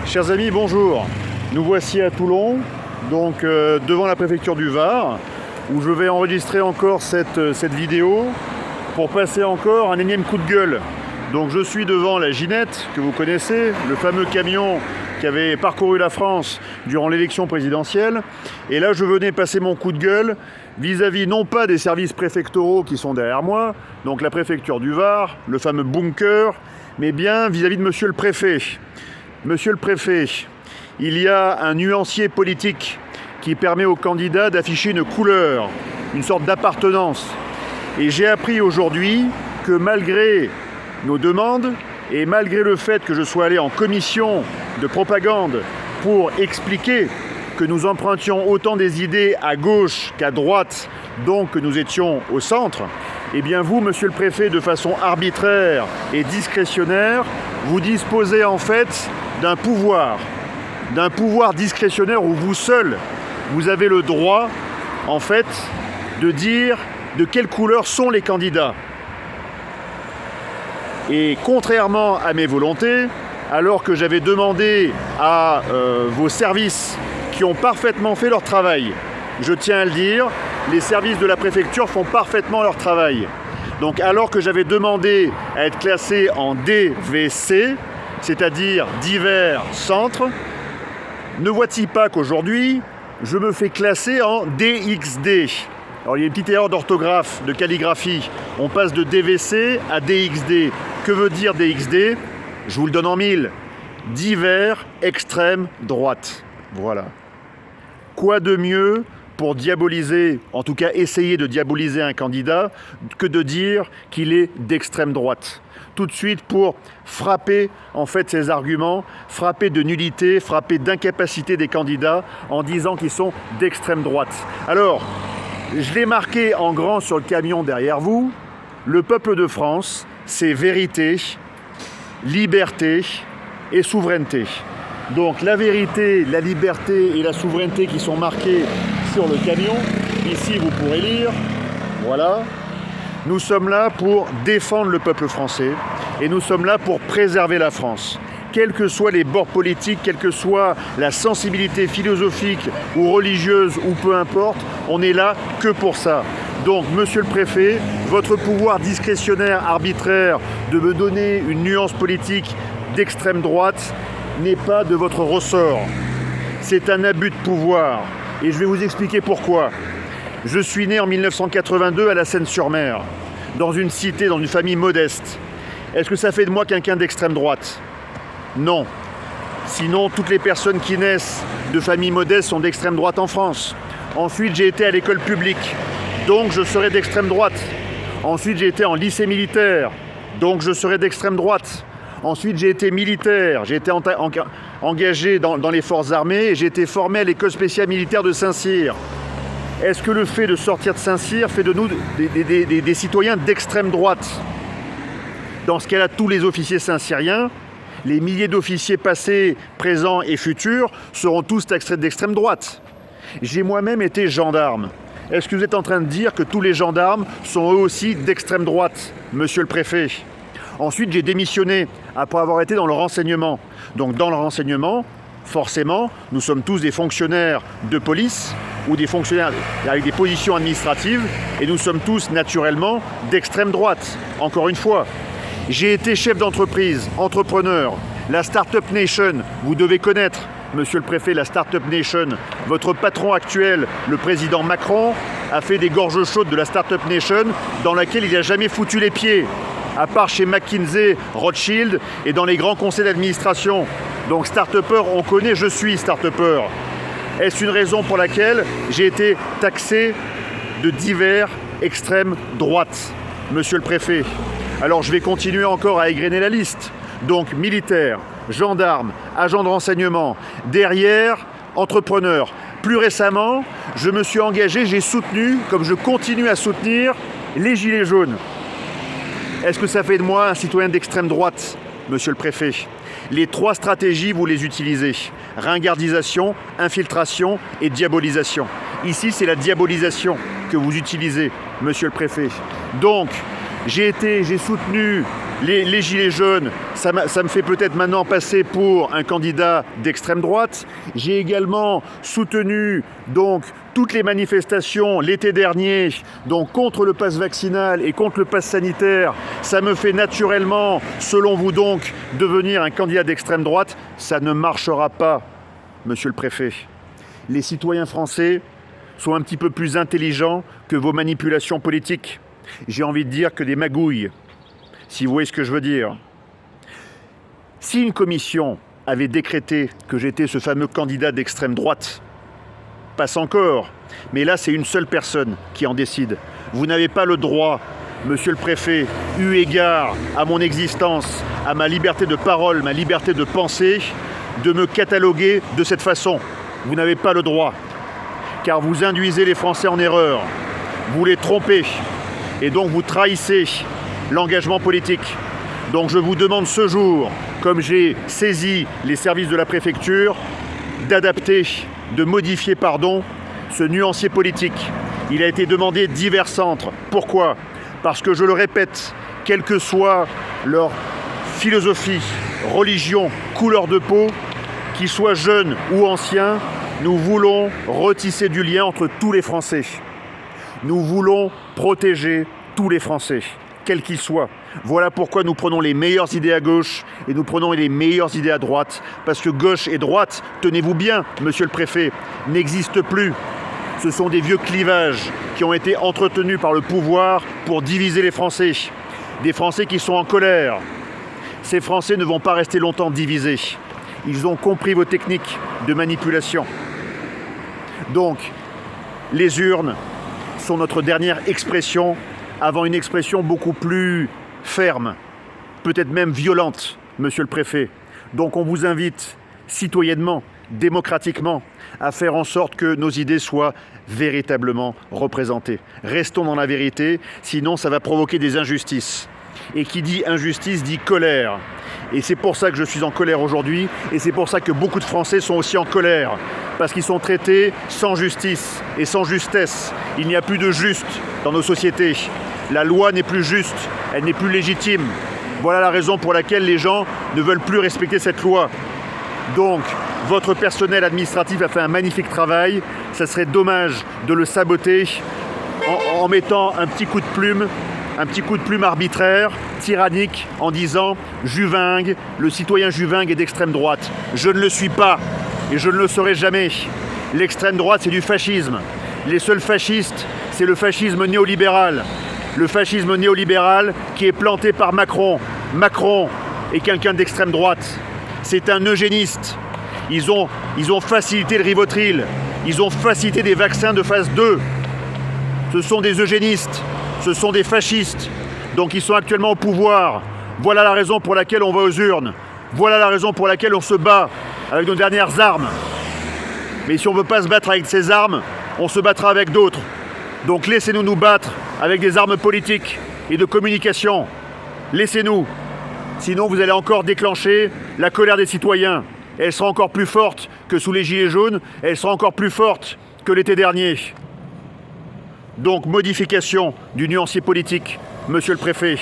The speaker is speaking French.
Chers amis, bonjour. Nous voici à Toulon, donc devant la préfecture du Var, où je vais enregistrer encore cette vidéo pour passer encore un énième coup de gueule. Donc je suis devant la Ginette, que vous connaissez, le fameux camion qui avait parcouru la France durant l'élection présidentielle. Et là, je venais passer mon coup de gueule vis-à-vis non pas des services préfectoraux qui sont derrière moi, donc la préfecture du Var, le fameux bunker, mais bien vis-à-vis de monsieur le préfet. Monsieur le préfet, il y a un nuancier politique qui permet aux candidats d'afficher une couleur, une sorte d'appartenance. Et j'ai appris aujourd'hui que malgré nos demandes et malgré le fait que je sois allé en commission de propagande pour expliquer que nous empruntions autant des idées à gauche qu'à droite, donc que nous étions au centre, eh bien vous, monsieur le préfet, de façon arbitraire et discrétionnaire, vous disposez en fait d'un pouvoir discrétionnaire où vous seul, vous avez le droit, en fait, de dire de quelle couleur sont les candidats. Et contrairement à mes volontés, alors que j'avais demandé à vos services qui ont parfaitement fait leur travail, je tiens à le dire, les services de la préfecture font parfaitement leur travail. Donc alors que j'avais demandé à être classé en DVC, c'est-à-dire divers centres, ne vois-t-il pas qu'aujourd'hui, je me fais classer en DXD. Alors il y a une petite erreur d'orthographe, de calligraphie. On passe de DVC à DXD. Que veut dire DXD? Je vous le donne en mille. Divers, extrême, droite. Voilà. Quoi de mieux pour diaboliser, en tout cas essayer de diaboliser un candidat, que de dire qu'il est d'extrême droite. Tout de suite pour frapper en fait ces arguments, frapper de nullité, frapper d'incapacité des candidats en disant qu'ils sont d'extrême droite. Alors, je l'ai marqué en grand sur le camion derrière vous, le peuple de France, c'est vérité, liberté et souveraineté. Donc la vérité, la liberté et la souveraineté qui sont marquées sur le camion, ici vous pourrez lire, voilà. Nous sommes là pour défendre le peuple français et nous sommes là pour préserver la France. Quels que soient les bords politiques, quelle que soit la sensibilité philosophique ou religieuse ou peu importe, on est là que pour ça. Donc, monsieur le préfet, votre pouvoir discrétionnaire, arbitraire de me donner une nuance politique d'extrême droite n'est pas de votre ressort. C'est un abus de pouvoir et je vais vous expliquer pourquoi. Je suis né en 1982 à la Seine-sur-Mer, dans une cité, dans une famille modeste. Est-ce que ça fait de moi quelqu'un d'extrême droite? Non. Sinon, toutes les personnes qui naissent de familles modestes sont d'extrême droite en France. Ensuite, j'ai été à l'école publique, donc je serai d'extrême droite. Ensuite, j'ai été en lycée militaire, donc je serai d'extrême droite. Ensuite, j'ai été militaire, j'ai été engagé dans les forces armées et j'ai été formé à l'école spéciale militaire de Saint-Cyr. Est-ce que le fait de sortir de Saint-Cyr fait de nous des citoyens d'extrême droite? Dans ce cas-là, tous les officiers saint-cyriens, les milliers d'officiers passés, présents et futurs, seront tous d'extrême droite. J'ai moi-même été gendarme. Est-ce que vous êtes en train de dire que tous les gendarmes sont eux aussi d'extrême droite, monsieur le préfet? Ensuite, j'ai démissionné après avoir été dans le renseignement. Donc dans le renseignement, forcément, nous sommes tous des fonctionnaires de police ou des fonctionnaires avec des positions administratives et nous sommes tous naturellement d'extrême droite. Encore une fois, j'ai été chef d'entreprise, entrepreneur. La Startup Nation, vous devez connaître, monsieur le préfet, la Startup Nation. Votre patron actuel, le président Macron, a fait des gorges chaudes de la Startup Nation dans laquelle il n'a jamais foutu les pieds, à part chez McKinsey, Rothschild et dans les grands conseils d'administration. Donc start-upper, on connaît, je suis start-upper. Est-ce une raison pour laquelle j'ai été taxé de divers extrême droite, monsieur le préfet? Alors je vais continuer encore à égrener la liste. Donc militaire, gendarme, agent de renseignement, derrière, entrepreneur. Plus récemment, je me suis engagé, j'ai soutenu, comme je continue à soutenir, les Gilets jaunes. Est-ce que ça fait de moi un citoyen d'extrême droite, monsieur le préfet? Les trois stratégies, vous les utilisez. Ringardisation, infiltration et diabolisation. Ici, c'est la diabolisation que vous utilisez, monsieur le préfet. Donc, j'ai soutenu les gilets jaunes, ça me fait peut-être maintenant passer pour un candidat d'extrême droite. J'ai également soutenu donc toutes les manifestations l'été dernier donc contre le pass vaccinal et contre le pass sanitaire. Ça me fait naturellement, selon vous donc, devenir un candidat d'extrême droite. Ça ne marchera pas, monsieur le préfet. Les citoyens français sont un petit peu plus intelligents que vos manipulations politiques. J'ai envie de dire que des magouilles, si vous voyez ce que je veux dire. Si une commission avait décrété que j'étais ce fameux candidat d'extrême droite, passe encore, mais là c'est une seule personne qui en décide. Vous n'avez pas le droit, monsieur le préfet, eu égard à mon existence, à ma liberté de parole, ma liberté de penser, de me cataloguer de cette façon. Vous n'avez pas le droit, car vous induisez les Français en erreur, vous les trompez, et donc vous trahissez l'engagement politique. Donc je vous demande ce jour, comme j'ai saisi les services de la préfecture, d'adapter, de modifier, ce nuancier politique. Il a été demandé divers centres. Pourquoi ? Parce que, je le répète, quelle que soit leur philosophie, religion, couleur de peau, qu'ils soient jeunes ou anciens, nous voulons retisser du lien entre tous les Français. Nous voulons protéger tous les Français, quels qu'ils soient. Voilà pourquoi nous prenons les meilleures idées à gauche et nous prenons les meilleures idées à droite. Parce que gauche et droite, tenez-vous bien, monsieur le préfet, n'existent plus. Ce sont des vieux clivages qui ont été entretenus par le pouvoir pour diviser les Français. Des Français qui sont en colère. Ces Français ne vont pas rester longtemps divisés. Ils ont compris vos techniques de manipulation. Donc, les urnes sont notre dernière expression avant une expression beaucoup plus ferme, peut-être même violente, monsieur le préfet. Donc on vous invite citoyennement, démocratiquement, à faire en sorte que nos idées soient véritablement représentées. Restons dans la vérité, sinon ça va provoquer des injustices. Et qui dit injustice dit colère. Et c'est pour ça que je suis en colère aujourd'hui, et c'est pour ça que beaucoup de Français sont aussi en colère, parce qu'ils sont traités sans justice et sans justesse. Il n'y a plus de juste dans nos sociétés. La loi n'est plus juste, elle n'est plus légitime. Voilà la raison pour laquelle les gens ne veulent plus respecter cette loi. Donc, votre personnel administratif a fait un magnifique travail. Ça serait dommage de le saboter en mettant un petit coup de plume arbitraire, tyrannique, en disant « Juvingue, le citoyen Juvingue est d'extrême droite ». Je ne le suis pas et je ne le serai jamais. L'extrême droite, c'est du fascisme. Les seuls fascistes, c'est le fascisme néolibéral. Le fascisme néolibéral qui est planté par Macron. Macron est quelqu'un d'extrême droite. C'est un eugéniste. Ils ont facilité le Rivotril. Ils ont facilité des vaccins de phase 2. Ce sont des eugénistes. Ce sont des fascistes. Donc ils sont actuellement au pouvoir. Voilà la raison pour laquelle on va aux urnes. Voilà la raison pour laquelle on se bat avec nos dernières armes. Mais si on ne veut pas se battre avec ces armes, on se battra avec d'autres. Donc laissez-nous nous battre avec des armes politiques et de communication. Laissez-nous. Sinon, vous allez encore déclencher la colère des citoyens. Elle sera encore plus forte que sous les gilets jaunes. Elle sera encore plus forte que l'été dernier. Donc, modification du nuancier politique, monsieur le préfet.